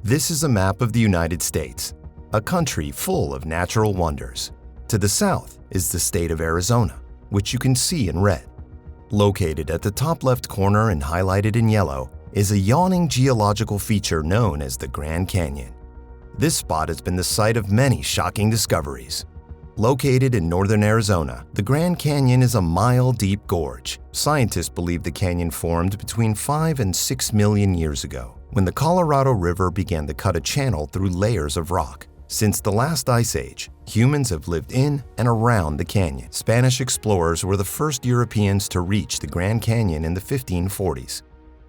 This is a map of the United States, a country full of natural wonders. To the south is the state of Arizona, which you can see in red. Located at the top left corner and highlighted in yellow is a yawning geological feature known as the Grand Canyon. This spot has been the site of many shocking discoveries. Located in northern Arizona, the Grand Canyon is a mile-deep gorge. Scientists believe the canyon formed between 5 and 6 million years ago, when the Colorado River began to cut a channel through layers of rock. Since the last ice age, humans have lived in and around the canyon. Spanish explorers were the first Europeans to reach the Grand Canyon in the 1540s.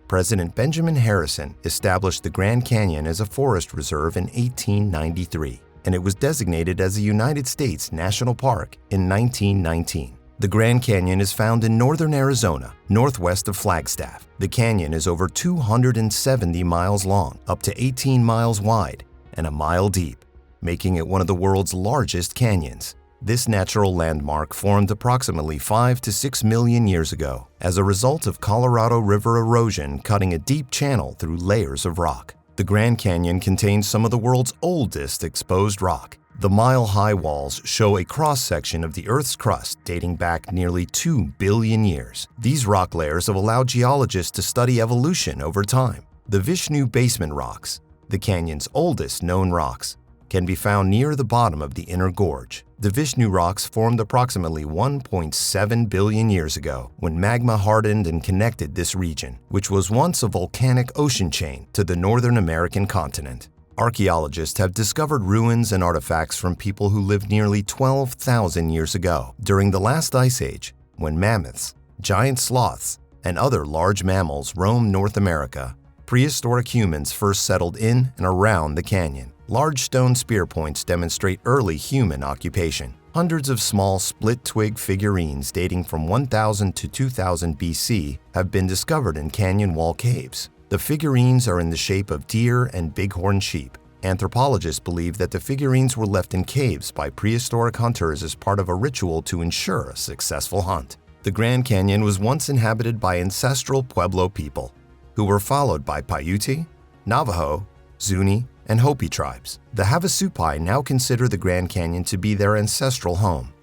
President Benjamin Harrison established the Grand Canyon as a forest reserve in 1893, and it was designated as a United States National Park in 1919. The Grand Canyon is found in northern Arizona, northwest of Flagstaff. The canyon is over 270 miles long, up to 18 miles wide, and a mile deep, making it one of the world's largest canyons. This natural landmark formed approximately 5 to 6 million years ago as a result of Colorado River erosion cutting a deep channel through layers of rock. The Grand Canyon contains some of the world's oldest exposed rock. The mile-high walls show a cross-section of the Earth's crust dating back nearly 2 billion years. These rock layers have allowed geologists to study evolution over time. The Vishnu Basement Rocks, the canyon's oldest known rocks, can be found near the bottom of the inner gorge. The Vishnu rocks formed approximately 1.7 billion years ago when magma hardened and connected this region, which was once a volcanic ocean chain, to the northern American continent. Archaeologists have discovered ruins and artifacts from people who lived nearly 12,000 years ago, during the last ice age, when mammoths, giant sloths, and other large mammals roamed North America. Prehistoric humans first settled in and around the canyon. Large stone spear points demonstrate early human occupation. Hundreds of small split-twig figurines dating from 1000 to 2000 BC have been discovered in canyon wall caves. The figurines are in the shape of deer and bighorn sheep. Anthropologists believe that the figurines were left in caves by prehistoric hunters as part of a ritual to ensure a successful hunt. The Grand Canyon was once inhabited by ancestral Pueblo people, who were followed by Paiute, Navajo, Zuni, and Hopi tribes. The Havasupai now consider the Grand Canyon to be their ancestral home.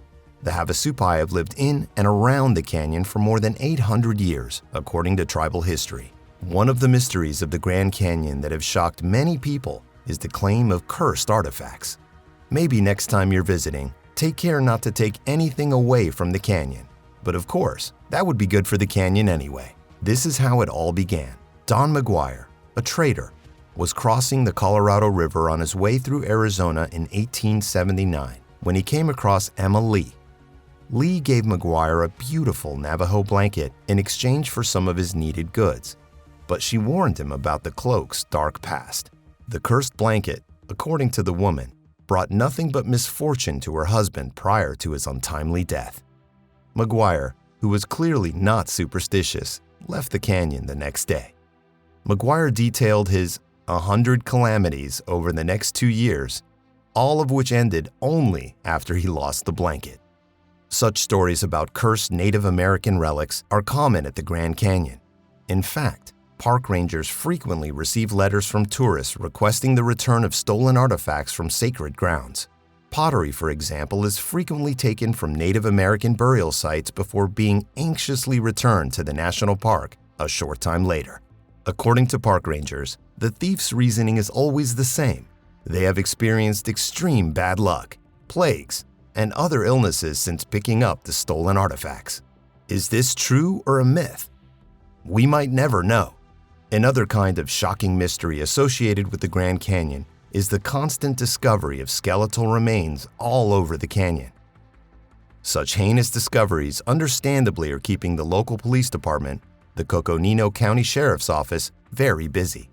The Havasupai have lived in and around the canyon for more than 800 years, according to tribal history. One of the mysteries of the Grand Canyon that have shocked many people is the claim of cursed artifacts. Maybe next time you're visiting, take care not to take anything away from the canyon. But of course, that would be good for the canyon anyway. This is how it all began. Don McGuire, a trader, was crossing the Colorado River on his way through Arizona in 1879 when he came across Emma Lee. Lee gave McGuire a beautiful Navajo blanket in exchange for some of his needed goods, but she warned him about the cloak's dark past. The cursed blanket, according to the woman, brought nothing but misfortune to her husband prior to his untimely death. McGuire, who was clearly not superstitious, left the canyon the next day. McGuire detailed his 100 calamities over the next 2 years, all of which ended only after he lost the blanket. Such stories about cursed Native American relics are common at the Grand Canyon. In fact, park rangers frequently receive letters from tourists requesting the return of stolen artifacts from sacred grounds. Pottery, for example, is frequently taken from Native American burial sites before being anxiously returned to the national park a short time later. According to park rangers, the thief's reasoning is always the same. They have experienced extreme bad luck, plagues, and other illnesses since picking up the stolen artifacts. Is this true or a myth? We might never know. Another kind of shocking mystery associated with the Grand Canyon is the constant discovery of skeletal remains all over the canyon. Such heinous discoveries understandably are keeping the local police department, the Coconino County Sheriff's Office, very busy.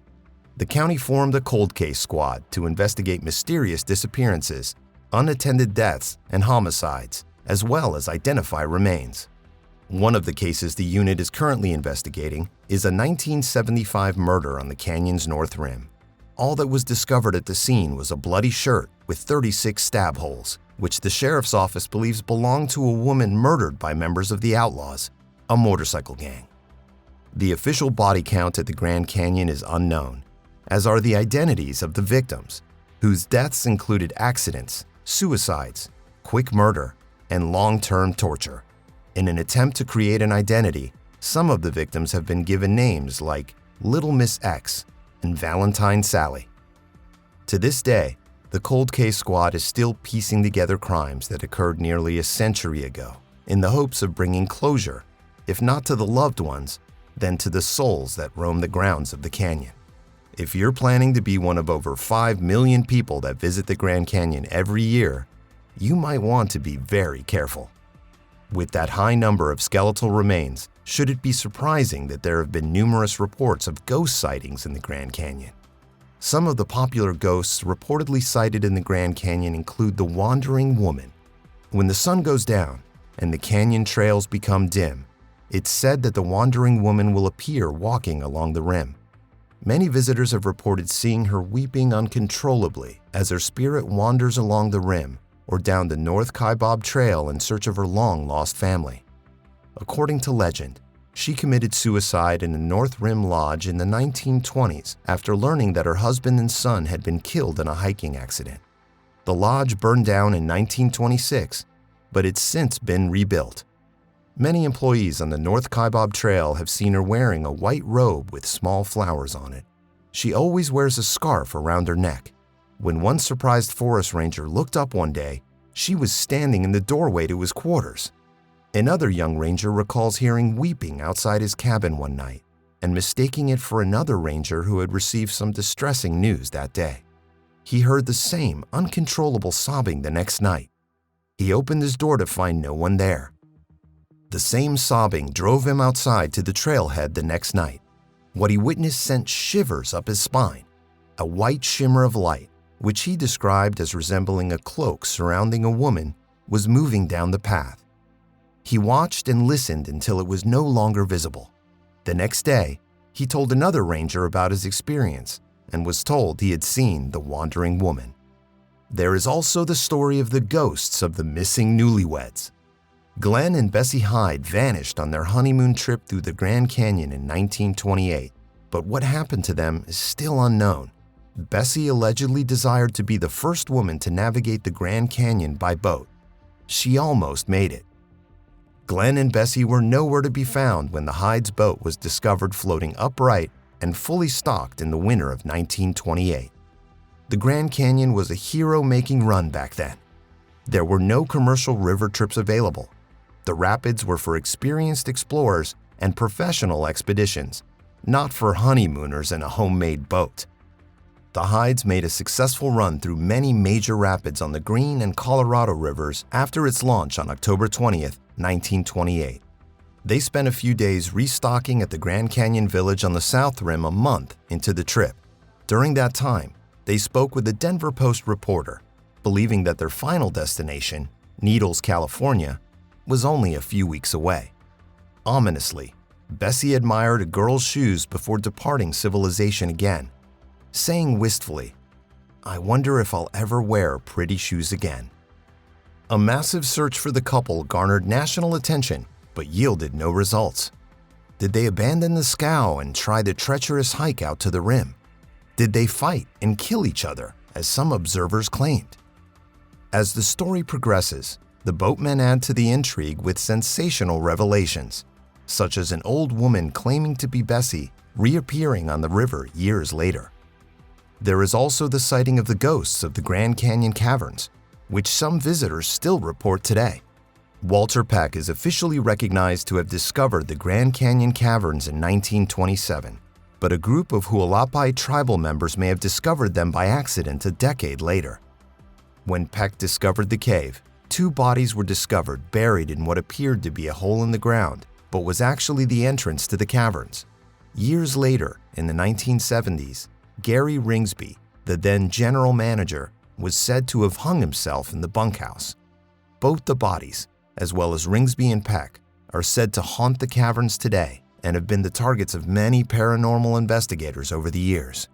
The county formed a cold case squad to investigate mysterious disappearances, unattended deaths, and homicides, as well as identify remains. One of the cases the unit is currently investigating is a 1975 murder on the canyon's north rim. All that was discovered at the scene was a bloody shirt with 36 stab holes, which the sheriff's office believes belonged to a woman murdered by members of the Outlaws, a motorcycle gang. The official body count at the Grand Canyon is unknown, as are the identities of the victims, whose deaths included accidents, suicides, quick murder, and long-term torture. In an attempt to create an identity, some of the victims have been given names like Little Miss X and Valentine Sally. To this day, the Cold Case Squad is still piecing together crimes that occurred nearly a century ago in the hopes of bringing closure, if not to the loved ones, then to the souls that roam the grounds of the canyon. If you're planning to be one of over 5 million people that visit the Grand Canyon every year, you might want to be very careful. With that high number of skeletal remains, should it be surprising that there have been numerous reports of ghost sightings in the Grand Canyon? Some of the popular ghosts reportedly sighted in the Grand Canyon include the Wandering Woman. When the sun goes down and the canyon trails become dim, it's said that the Wandering Woman will appear walking along the rim. Many visitors have reported seeing her weeping uncontrollably as her spirit wanders along the rim or down the North Kaibab Trail in search of her long-lost family. According to legend, she committed suicide in a North Rim Lodge in the 1920s after learning that her husband and son had been killed in a hiking accident. The lodge burned down in 1926, but it's since been rebuilt. Many employees on the North Kaibab Trail have seen her wearing a white robe with small flowers on it. She always wears a scarf around her neck. When one surprised forest ranger looked up one day, she was standing in the doorway to his quarters. Another young ranger recalls hearing weeping outside his cabin one night and mistaking it for another ranger who had received some distressing news that day. He heard the same uncontrollable sobbing the next night. He opened his door to find no one there. The same sobbing drove him outside to the trailhead the next night. What he witnessed sent shivers up his spine. A white shimmer of light, which he described as resembling a cloak surrounding a woman, was moving down the path. He watched and listened until it was no longer visible. The next day, he told another ranger about his experience and was told he had seen the Wandering Woman. There is also the story of the ghosts of the missing newlyweds. Glenn and Bessie Hyde vanished on their honeymoon trip through the Grand Canyon in 1928, but what happened to them is still unknown. Bessie allegedly desired to be the first woman to navigate the Grand Canyon by boat. She almost made it. Glenn and Bessie were nowhere to be found when the Hyde's boat was discovered floating upright and fully stocked in the winter of 1928. The Grand Canyon was a hero-making run back then. There were no commercial river trips available. The rapids were for experienced explorers and professional expeditions, not for honeymooners in a homemade boat. The Hydes made a successful run through many major rapids on the Green and Colorado rivers after its launch on October 20th, 1928. They spent a few days restocking at the Grand Canyon Village on the South Rim a month into the trip. During that time, they spoke with a Denver Post reporter, believing that their final destination, Needles, California, was only a few weeks away. Ominously, Bessie admired a girl's shoes before departing civilization again, saying wistfully, "I wonder if I'll ever wear pretty shoes again." A massive search for the couple garnered national attention but yielded no results. Did they abandon the scow and try the treacherous hike out to the rim? Did they fight and kill each other, as some observers claimed? As the story progresses, the boatmen add to the intrigue with sensational revelations, such as an old woman claiming to be Bessie reappearing on the river years later. There is also the sighting of the ghosts of the Grand Canyon caverns, which some visitors still report today. Walter Peck is officially recognized to have discovered the Grand Canyon caverns in 1927, but a group of Hualapai tribal members may have discovered them by accident a decade later. When Peck discovered the cave, 2 bodies were discovered buried in what appeared to be a hole in the ground, but was actually the entrance to the caverns. Years later, in the 1970s, Gary Ringsby, the then general manager, was said to have hung himself in the bunkhouse. Both the bodies, as well as Ringsby and Peck, are said to haunt the caverns today and have been the targets of many paranormal investigators over the years.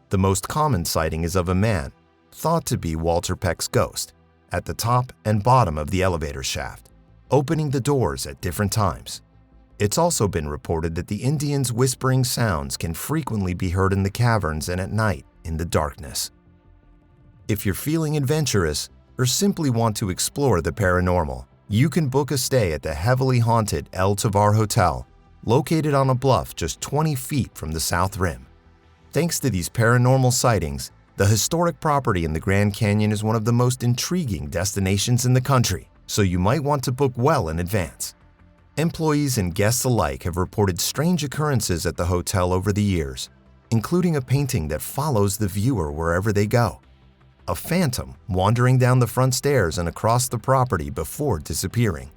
The most common sighting is of a man, thought to be Walter Peck's ghost, at the top and bottom of the elevator shaft, opening the doors at different times. It's also been reported that the Indians' whispering sounds can frequently be heard in the caverns and at night in the darkness. If you're feeling adventurous or simply want to explore the paranormal, you can book a stay at the heavily haunted El Tovar Hotel, located on a bluff just 20 feet from the South Rim. Thanks to these paranormal sightings, the historic property in the Grand Canyon is one of the most intriguing destinations in the country, so you might want to book well in advance. Employees and guests alike have reported strange occurrences at the hotel over the years, including a painting that follows the viewer wherever they go, a phantom wandering down the front stairs and across the property before disappearing,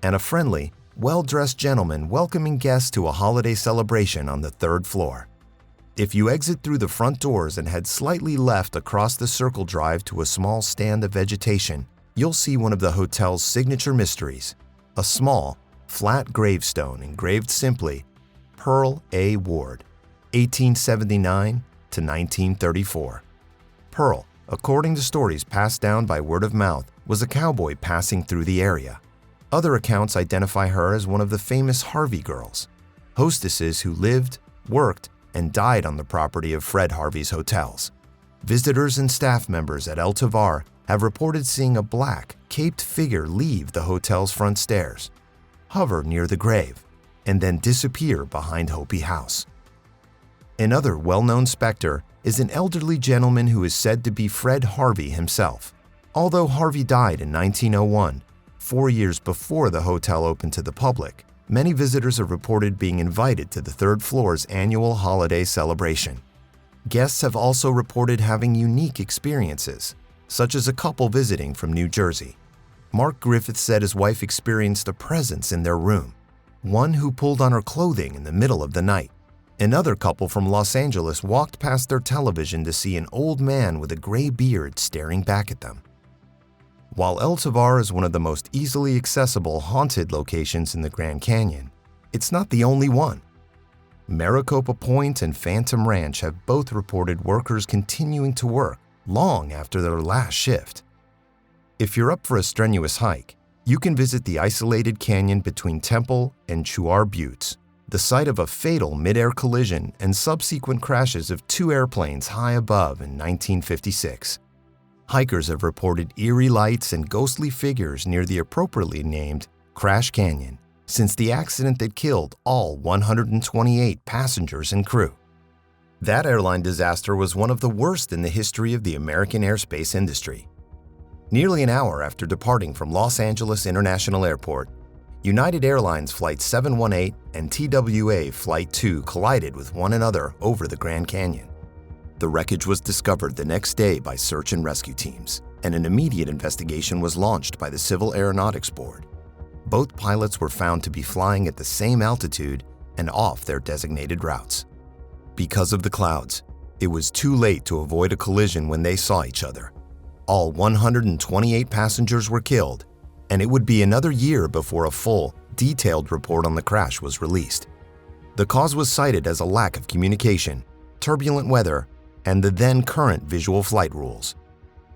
and a friendly, well-dressed gentleman welcoming guests to a holiday celebration on the 3rd floor. If you exit through the front doors and head slightly left across the circle drive to a small stand of vegetation, you'll see one of the hotel's signature mysteries, a small, flat gravestone engraved simply, Pearl A. Ward, 1879 to 1934. Pearl, according to stories passed down by word of mouth, was a cowboy passing through the area. Other accounts identify her as one of the famous Harvey girls, hostesses who lived, worked, and died on the property of Fred Harvey's hotels. Visitors and staff members at El Tovar have reported seeing a black, caped figure leave the hotel's front stairs, hover near the grave, and then disappear behind Hopi House. Another well-known specter is an elderly gentleman who is said to be Fred Harvey himself. Although Harvey died in 1901, 4 years before the hotel opened to the public, many visitors have reported being invited to the 3rd floor's annual holiday celebration. Guests have also reported having unique experiences, such as a couple visiting from New Jersey. Mark Griffith said his wife experienced a presence in their room, one who pulled on her clothing in the middle of the night. Another couple from Los Angeles walked past their television to see an old man with a gray beard staring back at them. While El Tovar is one of the most easily accessible haunted locations in the Grand Canyon, it's not the only one. Maricopa Point and Phantom Ranch have both reported workers continuing to work long after their last shift. If you're up for a strenuous hike, you can visit the isolated canyon between Temple and Chuar Buttes, the site of a fatal mid-air collision and subsequent crashes of 2 airplanes high above in 1956. Hikers have reported eerie lights and ghostly figures near the appropriately named Crash Canyon since the accident that killed all 128 passengers and crew. That airline disaster was one of the worst in the history of the American airspace industry. Nearly an hour after departing from Los Angeles International Airport, United Airlines Flight 718 and TWA Flight 2 collided with one another over the Grand Canyon. The wreckage was discovered the next day by search and rescue teams, and an immediate investigation was launched by the Civil Aeronautics Board. Both pilots were found to be flying at the same altitude and off their designated routes. Because of the clouds, it was too late to avoid a collision when they saw each other. All 128 passengers were killed, and it would be another year before a full, detailed report on the crash was released. The cause was cited as a lack of communication, turbulent weather, and the then-current visual flight rules.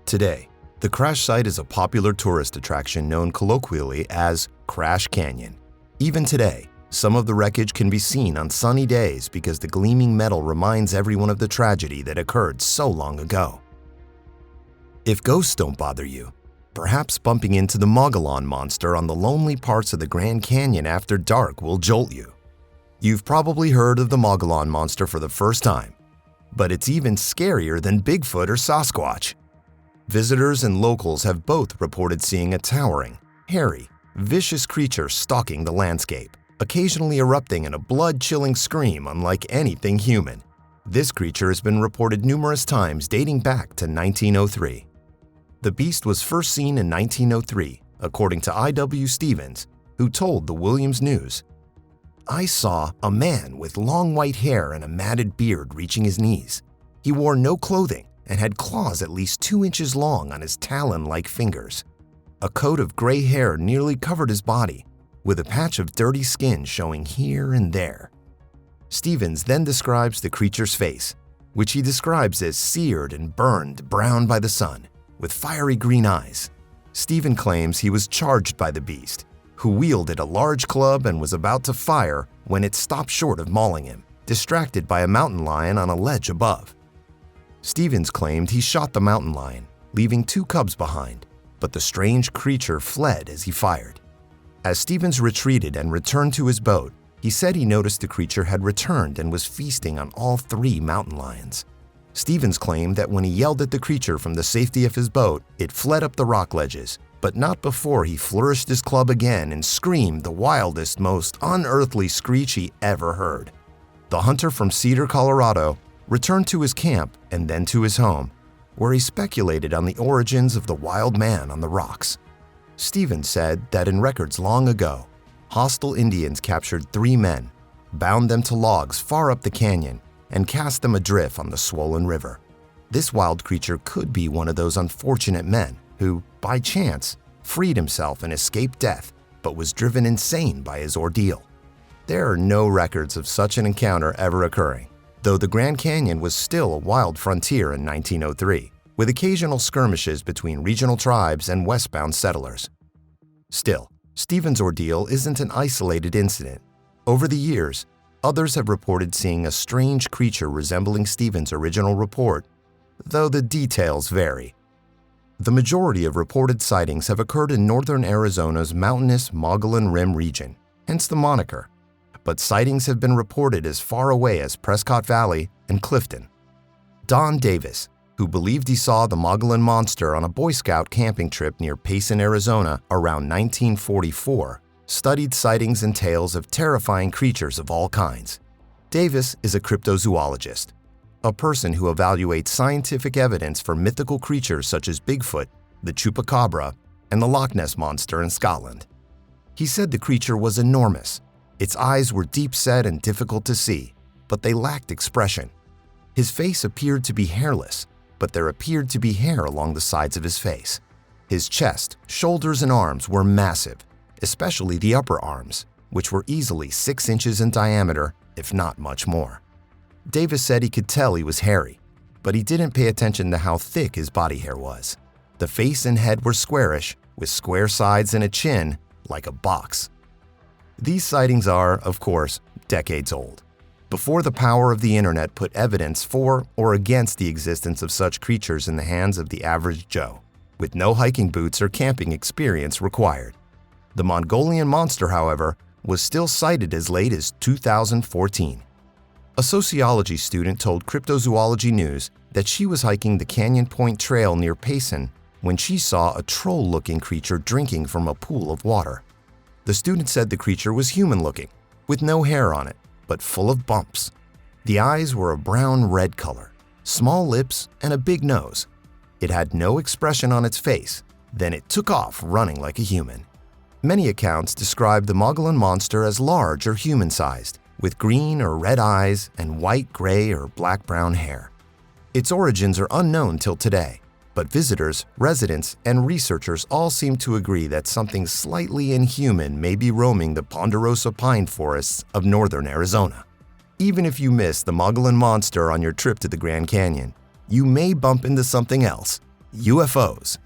Today, the crash site is a popular tourist attraction known colloquially as Crash Canyon. Even today, some of the wreckage can be seen on sunny days because the gleaming metal reminds everyone of the tragedy that occurred so long ago. If ghosts don't bother you, perhaps bumping into the Mogollon monster on the lonely parts of the Grand Canyon after dark will jolt you. You've probably heard of the Mogollon monster for the first time, but it's even scarier than Bigfoot or Sasquatch. Visitors and locals have both reported seeing a towering, hairy, vicious creature stalking the landscape, occasionally erupting in a blood-chilling scream unlike anything human. This creature has been reported numerous times dating back to 1903. The beast was first seen in 1903, according to I.W. Stevens, who told the Williams News, "I saw a man with long white hair and a matted beard reaching his knees. He wore no clothing and had claws at least 2 inches long on his talon-like fingers. A coat of gray hair nearly covered his body, with a patch of dirty skin showing here and there." Stevens then describes the creature's face, which he describes as seared and burned brown by the sun, with fiery green eyes. Stephen claims he was charged by the beast, who wielded a large club and was about to fire when it stopped short of mauling him, distracted by a mountain lion on a ledge above. Stevens claimed he shot the mountain lion, leaving 2 cubs behind, but the strange creature fled as he fired. As Stevens retreated and returned to his boat, he said he noticed the creature had returned and was feasting on all 3 mountain lions. Stevens claimed that when he yelled at the creature from the safety of his boat, it fled up the rock ledges, but not before he flourished his club again and screamed the wildest, most unearthly screech he ever heard. The hunter from Cedar, Colorado, returned to his camp and then to his home, where he speculated on the origins of the wild man on the rocks. Stevens said that in records long ago, hostile Indians captured 3 men, bound them to logs far up the canyon, and cast them adrift on the swollen river. This wild creature could be one of those unfortunate men who, by chance, freed himself and escaped death, but was driven insane by his ordeal. There are no records of such an encounter ever occurring, though the Grand Canyon was still a wild frontier in 1903, with occasional skirmishes between regional tribes and westbound settlers. Still, Stevens' ordeal isn't an isolated incident. Over the years, others have reported seeing a strange creature resembling Stevens' original report, though the details vary. The majority of reported sightings have occurred in northern Arizona's mountainous Mogollon Rim region, hence the moniker, but sightings have been reported as far away as Prescott Valley and Clifton. Don Davis, who believed he saw the Mogollon Monster on a Boy Scout camping trip near Payson, Arizona around 1944, studied sightings and tales of terrifying creatures of all kinds. Davis is a cryptozoologist, a person who evaluates scientific evidence for mythical creatures such as Bigfoot, the Chupacabra, and the Loch Ness Monster in Scotland. He said the creature was enormous. Its eyes were deep-set and difficult to see, but they lacked expression. His face appeared to be hairless, but there appeared to be hair along the sides of his face. His chest, shoulders, and arms were massive, especially the upper arms, which were easily 6 inches in diameter, if not much more. Davis said he could tell he was hairy, but he didn't pay attention to how thick his body hair was. The face and head were squarish, with square sides and a chin like a box. These sightings are, of course, decades old, before the power of the internet put evidence for or against the existence of such creatures in the hands of the average Joe, with no hiking boots or camping experience required. The Mongolian monster, however, was still sighted as late as 2014. A sociology student told Cryptozoology News that she was hiking the Canyon Point Trail near Payson when she saw a troll-looking creature drinking from a pool of water. The student said the creature was human-looking, with no hair on it, but full of bumps. The eyes were a brown-red color, small lips, and a big nose. It had no expression on its face. Then it took off running like a human. Many accounts describe the Mogollon Monster as large or human-sized, with green or red eyes and white, gray, or black-brown hair. Its origins are unknown till today, but visitors, residents, and researchers all seem to agree that something slightly inhuman may be roaming the ponderosa pine forests of northern Arizona. Even if you miss the Mogollon Monster on your trip to the Grand Canyon, you may bump into something else: UFOs.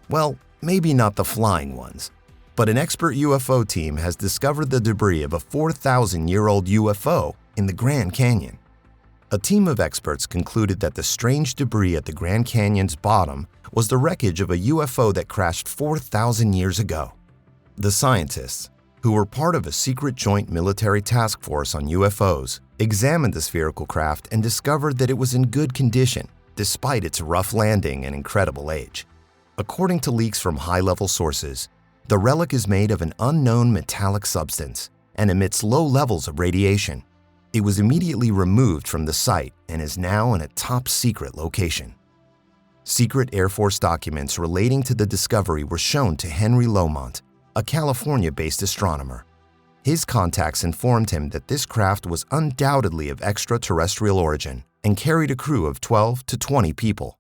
Well, maybe not the flying ones, but an expert UFO team has discovered the debris of a 4,000-year-old UFO in the Grand Canyon. A team of experts concluded that the strange debris at the Grand Canyon's bottom was the wreckage of a UFO that crashed 4,000 years ago. The scientists, who were part of a secret joint military task force on UFOs, examined the spherical craft and discovered that it was in good condition, despite its rough landing and incredible age. According to leaks from high-level sources, the relic is made of an unknown metallic substance and emits low levels of radiation. It was immediately removed from the site and is now in a top-secret location. Secret Air Force documents relating to the discovery were shown to Henry Lomont, a California-based astronomer. His contacts informed him that this craft was undoubtedly of extraterrestrial origin and carried a crew of 12 to 20 people.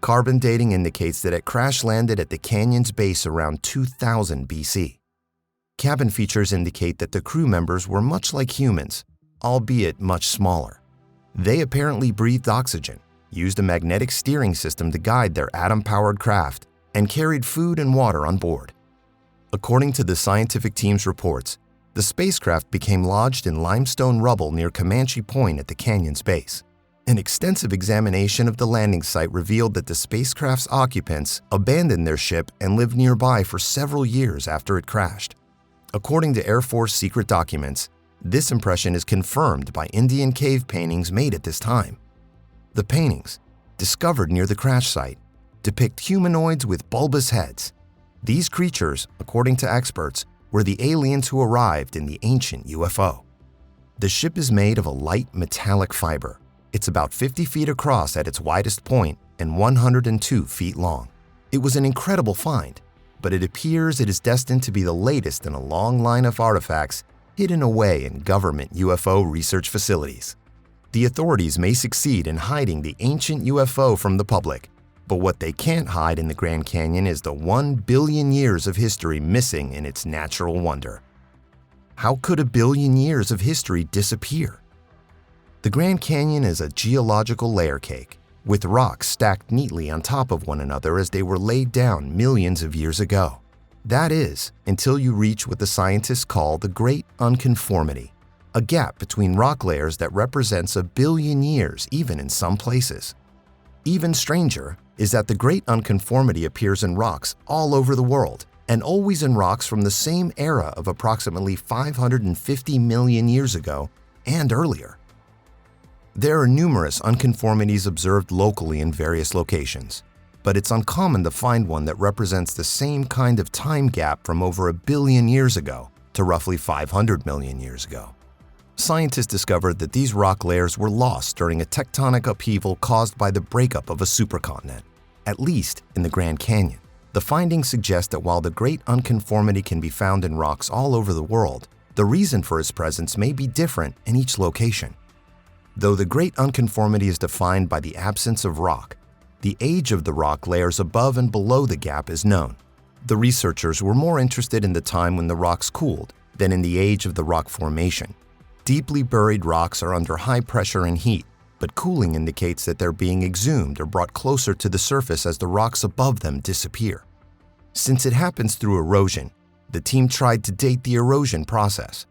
Carbon dating indicates that it crash-landed at the canyon's base around 2000 BC. Cabin features indicate that the crew members were much like humans, albeit much smaller. They apparently breathed oxygen, used a magnetic steering system to guide their atom-powered craft, and carried food and water on board. According to the scientific team's reports, the spacecraft became lodged in limestone rubble near Comanche Point at the canyon's base. An extensive examination of the landing site revealed that the spacecraft's occupants abandoned their ship and lived nearby for several years after it crashed. According to Air Force secret documents, this impression is confirmed by Indian cave paintings made at this time. The paintings, discovered near the crash site, depict humanoids with bulbous heads. These creatures, according to experts, were the aliens who arrived in the ancient UFO. The ship is made of a light metallic fiber. It's about 50 feet across at its widest point and 102 feet long. It was an incredible find, but it appears it is destined to be the latest in a long line of artifacts hidden away in government UFO research facilities. The authorities may succeed in hiding the ancient UFO from the public, but what they can't hide in the Grand Canyon is the 1 billion years of history missing in its natural wonder. How could a billion years of history disappear? The Grand Canyon is a geological layer cake, with rocks stacked neatly on top of one another as they were laid down millions of years ago. That is, until you reach what the scientists call the Great Unconformity, a gap between rock layers that represents a billion years even in some places. Even stranger is that the Great Unconformity appears in rocks all over the world and always in rocks from the same era of approximately 550 million years ago and earlier. There are numerous unconformities observed locally in various locations, but it's uncommon to find one that represents the same kind of time gap from over a billion years ago to roughly 500 million years ago. Scientists discovered that these rock layers were lost during a tectonic upheaval caused by the breakup of a supercontinent, at least in the Grand Canyon. The findings suggest that while the Great Unconformity can be found in rocks all over the world, the reason for its presence may be different in each location. Though the Great Unconformity is defined by the absence of rock, the age of the rock layers above and below the gap is known. The researchers were more interested in the time when the rocks cooled than in the age of the rock formation. Deeply buried rocks are under high pressure and heat, but cooling indicates that they're being exhumed or brought closer to the surface as the rocks above them disappear. Since it happens through erosion, the team tried to date the erosion process.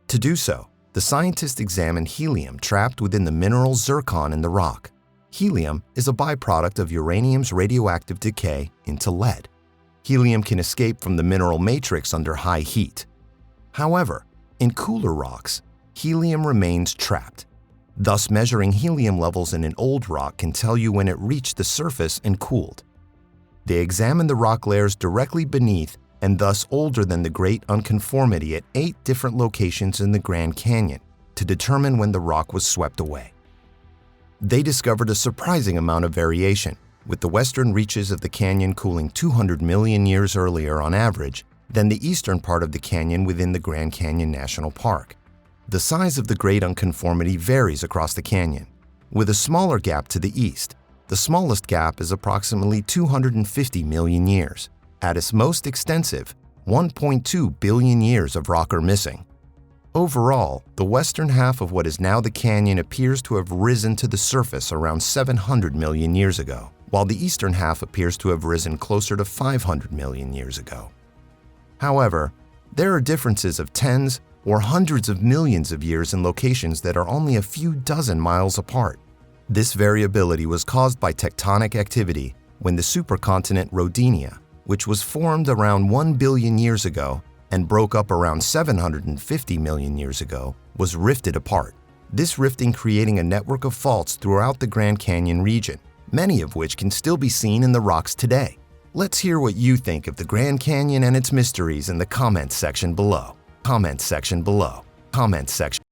To do so, the scientists examined helium trapped within the mineral zircon in the rock. Helium is a byproduct of uranium's radioactive decay into lead. Helium can escape from the mineral matrix under high heat. However, in cooler rocks, helium remains trapped. Thus, measuring helium levels in an old rock can tell you when it reached the surface and cooled. They examined the rock layers directly beneath and thus older than the Great Unconformity at 8 different locations in the Grand Canyon to determine when the rock was swept away. They discovered a surprising amount of variation, with the western reaches of the canyon cooling 200 million years earlier on average than the eastern part of the canyon within the Grand Canyon National Park. The size of the Great Unconformity varies across the canyon, with a smaller gap to the east. The smallest gap is approximately 250 million years. At its most extensive, 1.2 billion years of rock are missing. Overall, the western half of what is now the canyon appears to have risen to the surface around 700 million years ago, while the eastern half appears to have risen closer to 500 million years ago. However, there are differences of tens or hundreds of millions of years in locations that are only a few dozen miles apart. This variability was caused by tectonic activity when the supercontinent Rodinia, which was formed around 1 billion years ago and broke up around 750 million years ago, was rifted apart. This rifting creating a network of faults throughout the Grand Canyon region, many of which can still be seen in the rocks today. Let's hear what you think of the Grand Canyon and its mysteries in the comments section below. Comments section below. Comments section.